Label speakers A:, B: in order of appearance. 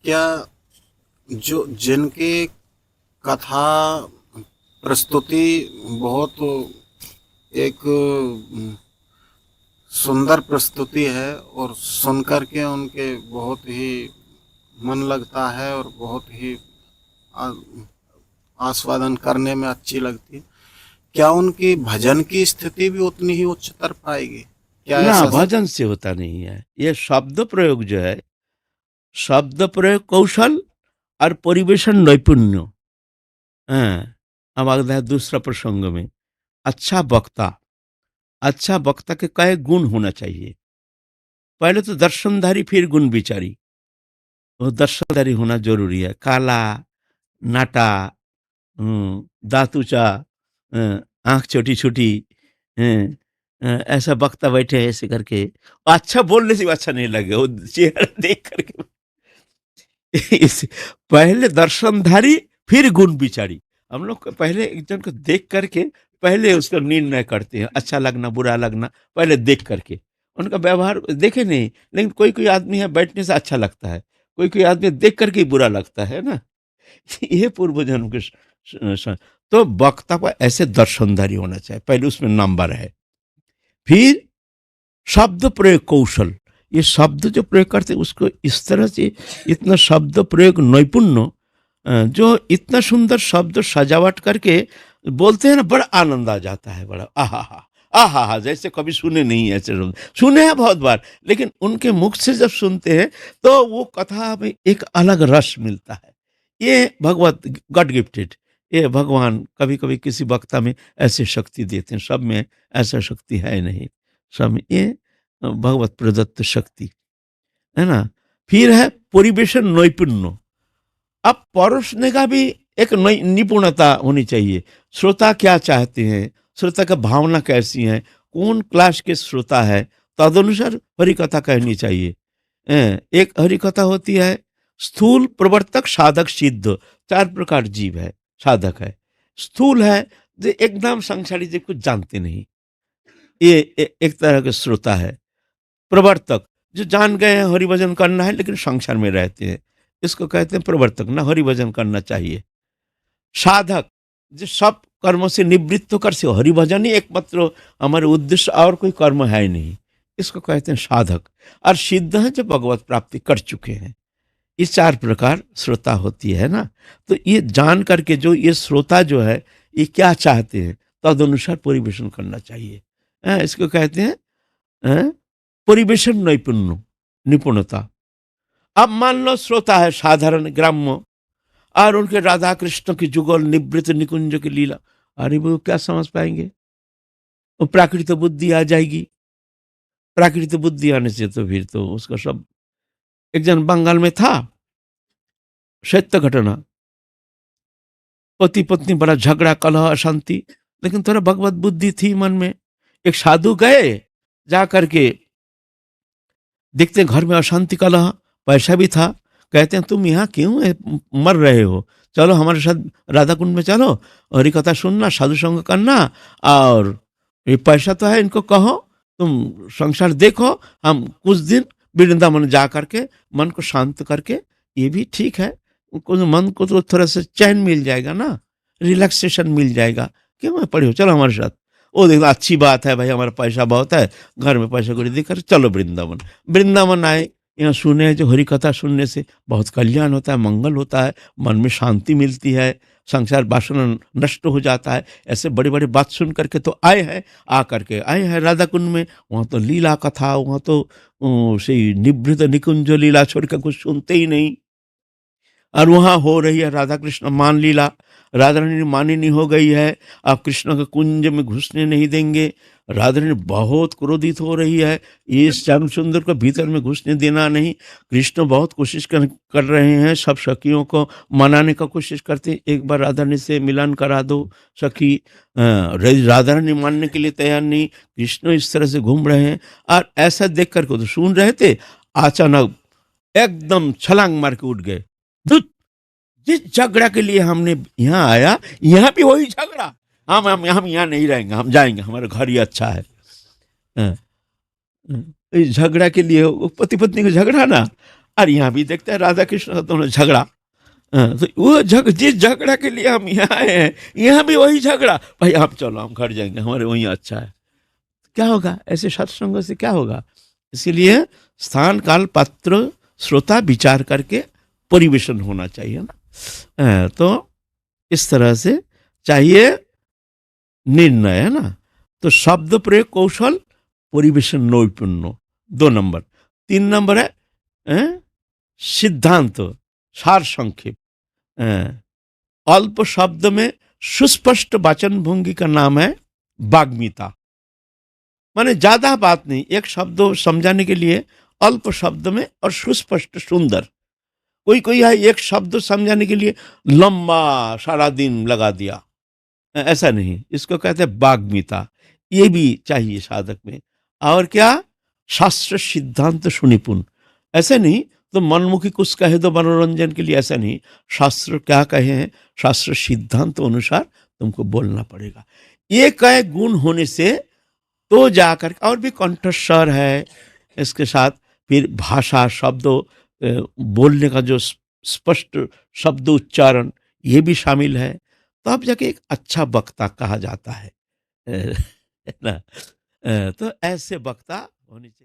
A: क्या जो जिनकी कथा प्रस्तुति बहुत एक सुंदर प्रस्तुति है और सुनकर के उनके बहुत ही मन लगता है और बहुत ही आ- आस्वादन करने में अच्छी लगती है। क्या उनकी भजन की स्थिति भी उतनी ही उच्चतर पाएगी? क्या
B: ना,
A: ऐसा?
B: भजन से होता नहीं है। ये शब्द प्रयोग जो है, शब्द प्रयोग कौशल और परिवेशन नैपुण्य। हाँ, अब आता है दूसरा प्रसंग में। अच्छा वक्ता, अच्छा वक्ता के कई गुण होना चाहिए। पहले तो दर्शनधारी, फिर गुण विचारी। वो दर्शनधारी होना जरूरी है। काला, नाटा, दांत ऊंचा, आंख छोटी छोटी, ऐसा वक्ता बैठे हैं ऐसे करके। अच्छा बोलने से भी अच्छा नहीं लगे, वो चेहरा देख करके। इस पहले दर्शनधारी, फिर गुण विचारी। हम लोग पहले एक जन को देख करके पहले उसका निर्णय करते हैं, अच्छा लगना बुरा लगना पहले देख करके। उनका व्यवहार देखे नहीं, लेकिन कोई कोई आदमी है बैठने से अच्छा लगता है, कोई कोई आदमी देख करके ही बुरा लगता है ना। ये पूर्व जन्म के तो वक्ता को ऐसे दर्शनधारी होना चाहिए, पहले उसमें नंबर है। फिर शब्द प्रयोग कौशल, ये शब्द जो प्रयोग करते हैं उसको इस तरह से, इतना शब्द प्रयोग नैपुण्य, जो इतना सुंदर शब्द सजावट करके बोलते हैं ना, बड़ा आनंद आ जाता है। बड़ा आहा, जैसे कभी सुने नहीं है ऐसे शब्द। सुने हैं बहुत बार, लेकिन उनके मुख से जब सुनते हैं तो वो कथा में एक अलग रस मिलता है। ये भगवत गॉड गिफ्टेड, ये भगवान कभी कभी किसी वक्ता में ऐसे शक्ति देते हैं, सब में ऐसा शक्ति है नहीं। सब में ये भगवत प्रदत्त शक्ति है ना। फिर है परिवेशन नैपुण्य। अब परोसने का भी एक निपुणता होनी चाहिए। श्रोता क्या चाहते हैं, श्रोता का भावना कैसी है, कौन क्लास के श्रोता है, तदनुसार हरिकथा कहनी चाहिए। एक हरिकथा होती है, स्थूल, प्रवर्तक, साधक, सिद्ध। चार प्रकार जीव है, साधक है। स्थूल है जो एकदम संसारी जीव कुछ जानते नहीं, ये एक तरह के श्रोता है। प्रवर्तक, जो जान गए हैं हरिभजन करना है लेकिन संसार में रहते हैं, इसको कहते हैं प्रवर्तक, ना हरिभजन करना चाहिए। साधक, जो सब कर्मों से निवृत्त होकर से हरिभजन ही एकमात्र हमारे उद्देश्य, और कोई कर्म है ही नहीं, इसको कहते हैं साधक। और सिद्ध है जो भगवत प्राप्ति कर चुके हैं। ये चार प्रकार श्रोता होती है ना। तो ये जान करके जो ये श्रोता जो है ये क्या चाहते हैं, तद अनुसार परिवेशन करना चाहिए। इसको कहते हैं परिवेशन नैपुण्य, निपुणता। अब मान लो श्रोता है साधारण ग्राम्य, और उनके राधा कृष्ण की जुगल निवृत्त निकुंज की लीला, अरे वो क्या समझ पाएंगे? वो प्राकृत बुद्धि आ जाएगी। प्राकृत बुद्धि आने से तो फिर तो उसका सब। एक जन बंगाल में था, सत्य घटना, पति पत्नी बड़ा झगड़ा, कलह, अशांति, लेकिन थोड़ा भगवत बुद्धि थी मन में। एक साधु गए, जा करके देखते हैं घर में अशांति, कलह, पैसा भी था। कहते हैं तुम यहाँ क्यों मर रहे हो, चलो हमारे साथ राधा कुंड में चलो, हरि कथा सुनना, साधु संग करना, और ये पैसा तो है, इनको कहो तुम संसार देखो, हम कुछ दिन वृंदावन जा करके मन को शांत करके, ये भी ठीक है, उनको मन को तो थोड़ा सा चैन मिल जाएगा ना, रिलैक्सेशन मिल जाएगा। क्यों मैं पढ़ी हो, चलो हमारे साथ। वो देखो अच्छी बात है भाई, हमारा पैसा बहुत है, घर में पैसा कौड़ी देकर चलो वृंदावन। वृंदावन आए, यहाँ सुने जो हरि कथा सुनने से बहुत कल्याण होता है, मंगल होता है, मन में शांति मिलती है, संसार वासना नष्ट हो जाता है। ऐसे बड़ी बड़ी बात सुन करके तो आए हैं, आ करके आए हैं राधा कुंड में। वहाँ तो लीला कथा, वहाँ तो सही निवृत्त निकुंज लीला छोड़ कर कुछ सुनते ही नहीं। और वहाँ हो रही है राधा कृष्ण मान लीला, राधा रानी मानिनी हो गई है, आप कृष्ण के कुंज में घुसने नहीं देंगे। राधा रानी बहुत क्रोधित हो रही है, ये श्याम सुंदर को भीतर में घुसने देना नहीं। कृष्ण बहुत कोशिश कर रहे हैं, सब सखियों को मनाने का कोशिश करते हैं, एक बार राधा रानी से मिलन करा दो सखी। राधा रानी मानने के लिए तैयार नहीं, कृष्ण इस तरह से घूम रहे हैं। और ऐसा देख करके तो सुन रहे थे, अचानक एकदम छलांग मार के उठ गए। जिस झगड़ा के लिए हमने यहाँ आया, यहाँ भी वही झगड़ा, हम यहाँ नहीं रहेंगे, हम जाएंगे, हमारा घर ही अच्छा है। इस झगड़ा के लिए, पति पत्नी का झगड़ा ना, और यहाँ भी देखते हैं राधा कृष्ण का दोनों झगड़ा। तो वो जिस झगड़ा के लिए हम यहाँ आए हैं, यहाँ भी वही झगड़ा। भाई आप चलो, हम घर जाएंगे, हमारे वहीं अच्छा है। क्या होगा ऐसे सत्संगों से, क्या होगा? इसीलिए स्थान काल पात्र श्रोता विचार करके परिवेशन होना चाहिए ना। तो इस तरह से चाहिए निर्णय, है ना। तो शब्द प्रयोग कौशल, परिवेशन नैपुण्य, 2 नंबर। 3 नंबर है सिद्धांत, सार संक्षेप। अल्प शब्द में सुस्पष्ट वाचन भंगी का नाम है वाग्मिता। माने ज्यादा बात नहीं, एक शब्द समझाने के लिए अल्प शब्द में और सुस्पष्ट सुंदर। कोई कोई है एक शब्द समझाने के लिए लंबा सारा दिन लगा दिया, ऐसा नहीं, इसको कहते हैं वाग्मिता। ये भी चाहिए साधक में। और क्या? शास्त्र सिद्धांत सुनिपुण। ऐसे नहीं तो मनमुखी कुछ कहे दो मनोरंजन के लिए, ऐसा नहीं। शास्त्र क्या कहे हैं, शास्त्र सिद्धांत अनुसार तुमको बोलना पड़ेगा। ये कहे गुण होने से तो जाकर, और भी कंठस्वर है इसके साथ, फिर भाषा शब्दों बोलने का जो स्पष्ट शब्द उच्चारण, ये भी शामिल है। तब जाके एक अच्छा वक्ता कहा जाता है ना। तो ऐसे वक्ता होने चाहिए।